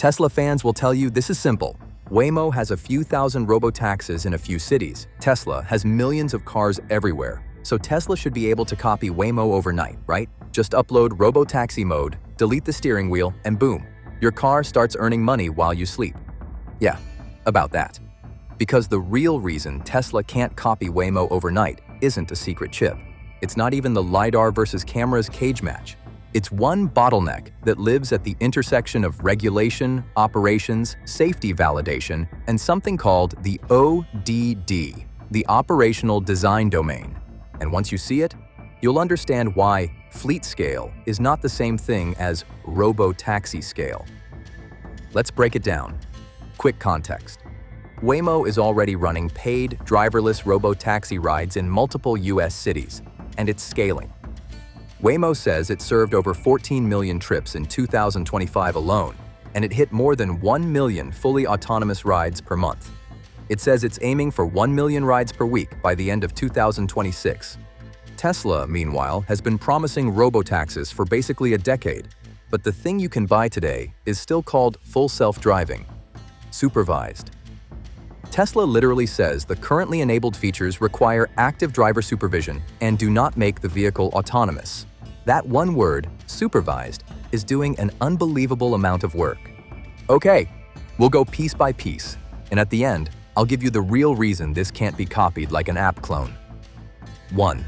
Tesla fans will tell you this is simple. Waymo has a few thousand robo-taxis in a few cities. Tesla has millions of cars everywhere. So Tesla should be able to copy Waymo overnight, right? Just upload robo-taxi mode, delete the steering wheel, and boom, your car starts earning money while you sleep. Yeah, about that. Because the real reason Tesla can't copy Waymo overnight isn't a secret chip. It's not even the LiDAR versus cameras cage match. It's one bottleneck that lives at the intersection of regulation, operations, safety validation, and something called the ODD, the Operational Design Domain. And once you see it, you'll understand why fleet scale is not the same thing as robo-taxi scale. Let's break it down. Quick context. Waymo is already running paid, driverless robo-taxi rides in multiple US cities, and it's scaling. Waymo says it served over 14 million trips in 2025 alone, and it hit more than 1 million fully autonomous rides per month. It says it's aiming for 1 million rides per week by the end of 2026. Tesla, meanwhile, has been promising robotaxis for basically a decade, but the thing you can buy today is still called full self-driving, supervised. Tesla literally says the currently enabled features require active driver supervision and do not make the vehicle autonomous. That one word, supervised, is doing an unbelievable amount of work. Okay, we'll go piece by piece, and at the end, I'll give you the real reason this can't be copied like an app clone. 1.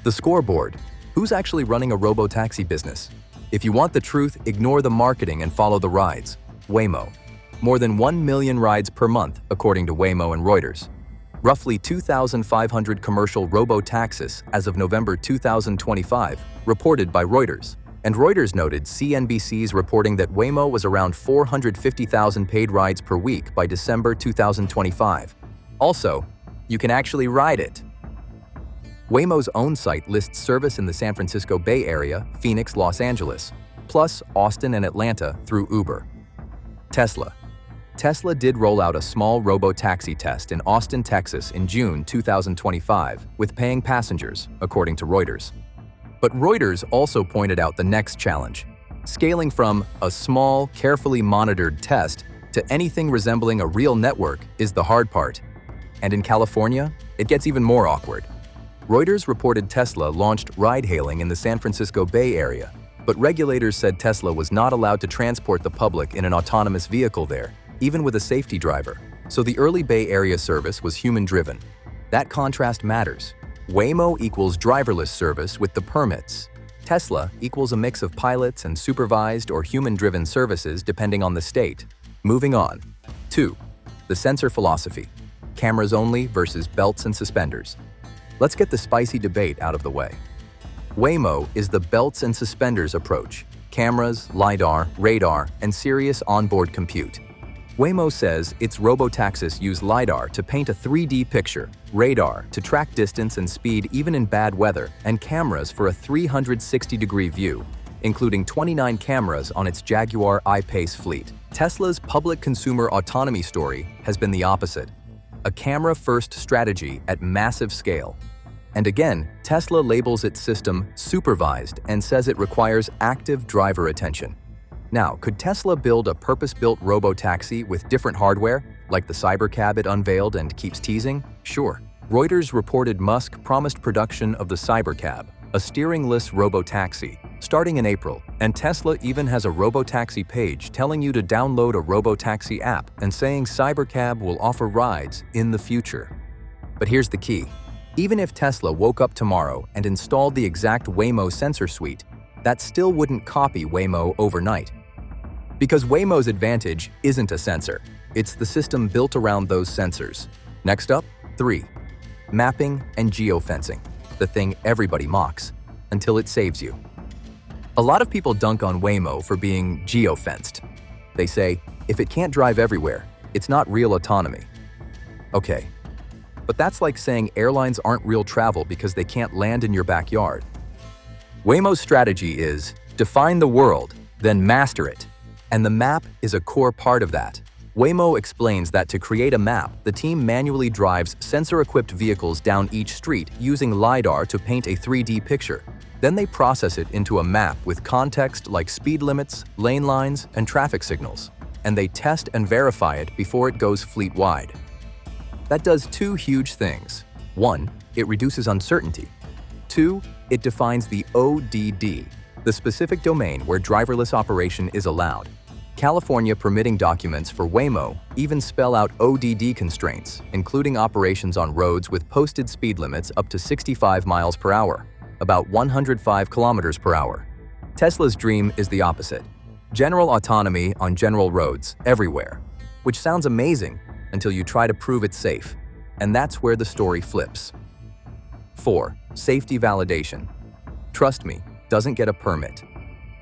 The Scoreboard. Who's actually running a robo-taxi business? If you want the truth, ignore the marketing and follow the rides. Waymo. More than 1 million rides per month, according to Waymo and Reuters. Roughly 2,500 commercial robo-taxis as of November 2025, reported by Reuters. And Reuters noted CNBC's reporting that Waymo was around 450,000 paid rides per week by December 2025. Also, you can actually ride it. Waymo's own site lists service in the San Francisco Bay Area, Phoenix, Los Angeles, plus Austin and Atlanta through Uber. Tesla did roll out a small robo-taxi test in Austin, Texas in June 2025 with paying passengers, according to Reuters. But Reuters also pointed out the next challenge. Scaling from a small, carefully monitored test to anything resembling a real network is the hard part. And in California, it gets even more awkward. Reuters reported Tesla launched ride-hailing in the San Francisco Bay Area, but regulators said Tesla was not allowed to transport the public in an autonomous vehicle there, even with a safety driver. So the early Bay Area service was human-driven. That contrast matters. Waymo equals driverless service with the permits. Tesla equals a mix of pilots and supervised or human-driven services depending on the state. Moving on. 2. The sensor philosophy. Cameras only versus belts and suspenders. Let's get the spicy debate out of the way. Waymo is the belts and suspenders approach. Cameras, LiDAR, radar, and serious onboard compute. Waymo says its robotaxis use LiDAR to paint a 3D picture, radar to track distance and speed even in bad weather, and cameras for a 360-degree view, including 29 cameras on its Jaguar I-Pace fleet. Tesla's public consumer autonomy story has been the opposite, a camera-first strategy at massive scale. And again, Tesla labels its system supervised and says it requires active driver attention. Now, could Tesla build a purpose-built robo-taxi with different hardware, like the Cybercab it unveiled and keeps teasing? Sure. Reuters reported Musk promised production of the Cybercab, a steeringless robo-taxi, starting in April, and Tesla even has a robo-taxi page telling you to download a robo-taxi app and saying Cybercab will offer rides in the future. But here's the key. Even if Tesla woke up tomorrow and installed the exact Waymo sensor suite, that still wouldn't copy Waymo overnight. Because Waymo's advantage isn't a sensor, it's the system built around those sensors. Next up, 3. Mapping and geofencing, the thing everybody mocks, until it saves you. A lot of people dunk on Waymo for being geofenced. They say, if it can't drive everywhere, it's not real autonomy. Okay, but that's like saying airlines aren't real travel because they can't land in your backyard. Waymo's strategy is define the world, then master it. And the map is a core part of that. Waymo explains that to create a map, the team manually drives sensor-equipped vehicles down each street using LiDAR to paint a 3D picture. Then they process it into a map with context like speed limits, lane lines, and traffic signals. and they test and verify it before it goes fleet-wide. That does two huge things. One, it reduces uncertainty. Two, it defines the ODD, the specific domain where driverless operation is allowed. California permitting documents for Waymo even spell out ODD constraints, including operations on roads with posted speed limits up to 65 miles per hour, about 105 kilometers per hour. Tesla's dream is the opposite. General autonomy on general roads, everywhere. Which sounds amazing until you try to prove it's safe. And that's where the story flips. 4. Safety validation. Trust me, doesn't get a permit.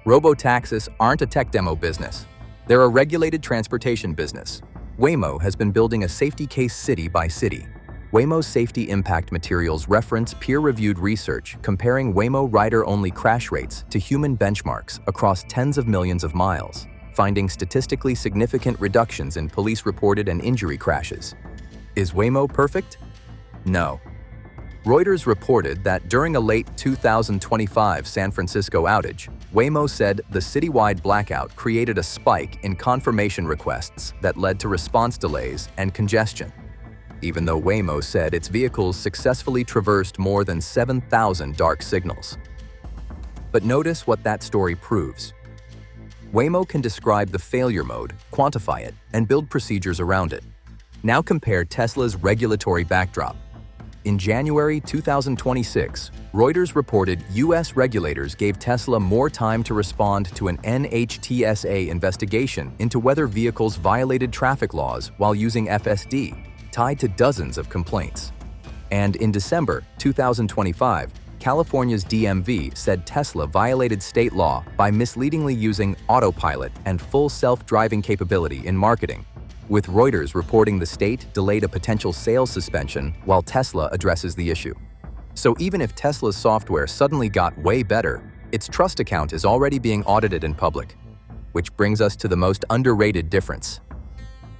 Robotaxis aren't a tech demo business. They're a regulated transportation business. Waymo has been building a safety case city by city. Waymo's safety impact materials reference peer-reviewed research comparing Waymo rider-only crash rates to human benchmarks across tens of millions of miles, finding statistically significant reductions in police-reported and injury crashes. Is Waymo perfect? No. Reuters reported that during a late 2025 San Francisco outage, Waymo said the citywide blackout created a spike in confirmation requests that led to response delays and congestion, even though Waymo said its vehicles successfully traversed more than 7,000 dark signals. But notice what that story proves. Waymo can describe the failure mode, quantify it, and build procedures around it. Now compare Tesla's regulatory backdrop. In January 2026, Reuters reported U.S. regulators gave Tesla more time to respond to an NHTSA investigation into whether vehicles violated traffic laws while using FSD, tied to dozens of complaints. And in December 2025, California's DMV said Tesla violated state law by misleadingly using autopilot and full self-driving capability in marketing, with Reuters reporting the state delayed a potential sales suspension while Tesla addresses the issue. So even if Tesla's software suddenly got way better, its trust account is already being audited in public. Which brings us to the most underrated difference.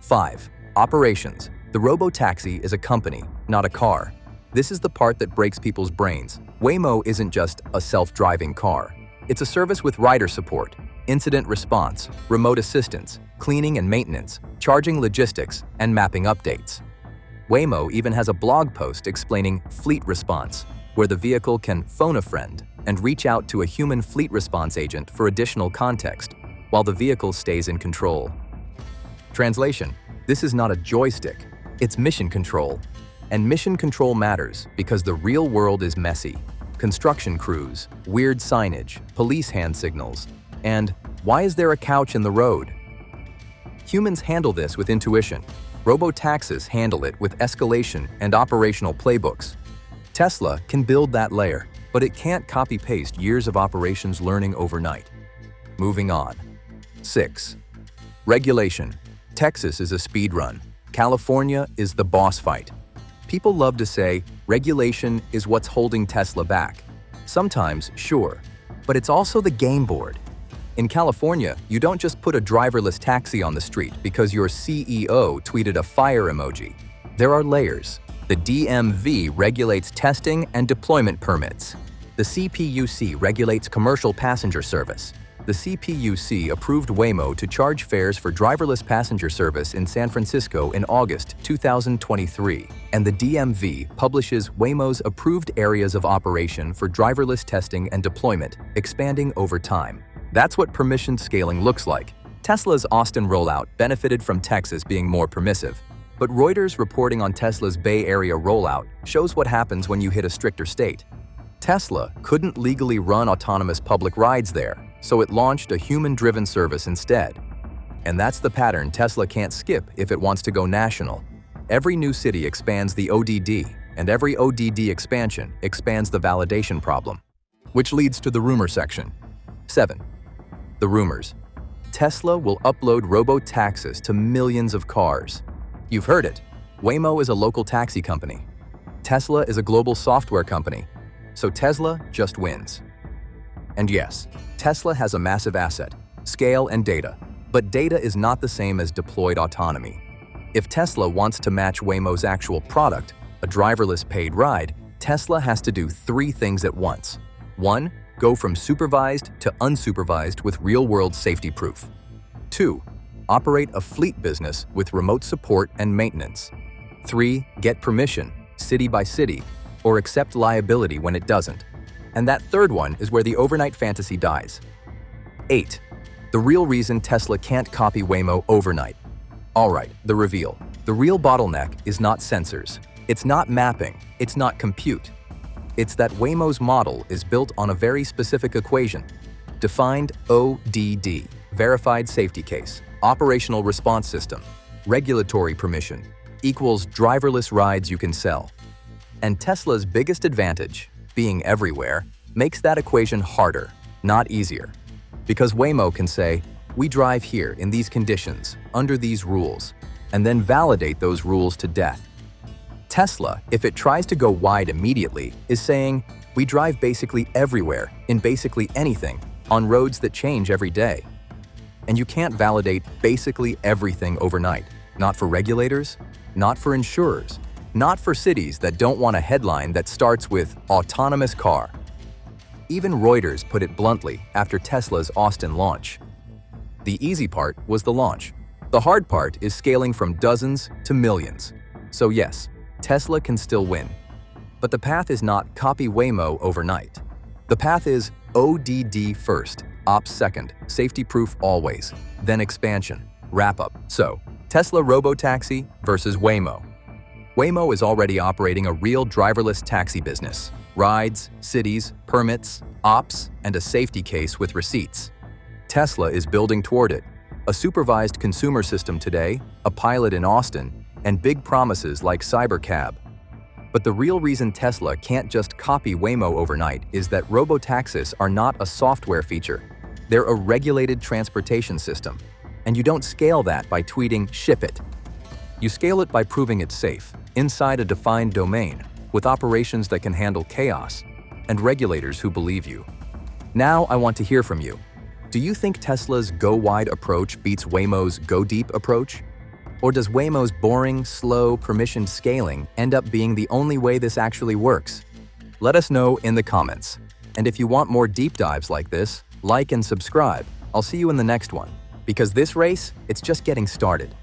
5. Operations. The robo-taxi is a company, not a car. This is the part that breaks people's brains. Waymo isn't just a self-driving car. It's a service with rider support, incident response, remote assistance, cleaning and maintenance, charging logistics, and mapping updates. Waymo even has a blog post explaining fleet response, where the vehicle can phone a friend and reach out to a human fleet response agent for additional context, while the vehicle stays in control. Translation: this is not a joystick, it's mission control. And mission control matters because the real world is messy. Construction crews, weird signage, police hand signals, and why is there a couch in the road? Humans handle this with intuition. Robotaxis handle it with escalation and operational playbooks. Tesla can build that layer, but it can't copy-paste years of operations learning overnight. Moving on. 6. Regulation. Texas is a speed run. California is the boss fight. People love to say, regulation is what's holding Tesla back. Sometimes, sure, but it's also the game board. In California, you don't just put a driverless taxi on the street because your CEO tweeted a fire emoji. There are layers. The DMV regulates testing and deployment permits. The CPUC regulates commercial passenger service. The CPUC approved Waymo to charge fares for driverless passenger service in San Francisco in August 2023, and the DMV publishes Waymo's approved areas of operation for driverless testing and deployment, expanding over time. That's what permission scaling looks like. Tesla's Austin rollout benefited from Texas being more permissive, but Reuters reporting on Tesla's Bay Area rollout shows what happens when you hit a stricter state. Tesla couldn't legally run autonomous public rides there, so it launched a human-driven service instead. And that's the pattern Tesla can't skip if it wants to go national. Every new city expands the ODD, and every ODD expansion expands the validation problem. Which leads to the rumor section. 7. The rumors. Tesla will upload robo-taxis to millions of cars. You've heard it. Waymo is a local taxi company. Tesla is a global software company. So Tesla just wins. And yes, Tesla has a massive asset, scale and data, but data is not the same as deployed autonomy. If Tesla wants to match Waymo's actual product, a driverless paid ride, Tesla has to do 3 things at once. 1. Go from supervised to unsupervised with real-world safety proof. 2. Operate a fleet business with remote support and maintenance. 3. Get permission, city by city, or accept liability when it doesn't. And that third one is where the overnight fantasy dies. 8. The real reason Tesla can't copy Waymo overnight. Alright, the reveal. The real bottleneck is not sensors. It's not mapping. It's not compute. It's that Waymo's model is built on a very specific equation. Defined ODD, verified safety case, operational response system, regulatory permission, equals driverless rides you can sell. And Tesla's biggest advantage, being everywhere, makes that equation harder, not easier. Because Waymo can say, we drive here in these conditions, under these rules, and then validate those rules to death. Tesla, if it tries to go wide immediately, is saying, we drive basically everywhere, in basically anything, on roads that change every day. And you can't validate basically everything overnight. Not for regulators, not for insurers, not for cities that don't want a headline that starts with autonomous car. Even Reuters put it bluntly after Tesla's Austin launch. The easy part was the launch. The hard part is scaling from dozens to millions. So yes, Tesla can still win. But the path is not copy Waymo overnight. The path is ODD first, ops second, safety-proof always, then expansion, wrap-up. So, Tesla Robotaxi versus Waymo. Waymo is already operating a real driverless taxi business. Rides, cities, permits, ops, and a safety case with receipts. Tesla is building toward it. A supervised consumer system today, a pilot in Austin, and big promises like Cybercab. But the real reason Tesla can't just copy Waymo overnight is that robo-taxis are not a software feature. They're a regulated transportation system. And you don't scale that by tweeting, ship it. You scale it by proving it's safe, inside a defined domain, with operations that can handle chaos, and regulators who believe you. Now I want to hear from you. Do you think Tesla's go-wide approach beats Waymo's go-deep approach? Or does Waymo's boring, slow, permissioned scaling end up being the only way this actually works? Let us know in the comments. And if you want more deep dives like this, like and subscribe. I'll see you in the next one. Because this race, it's just getting started.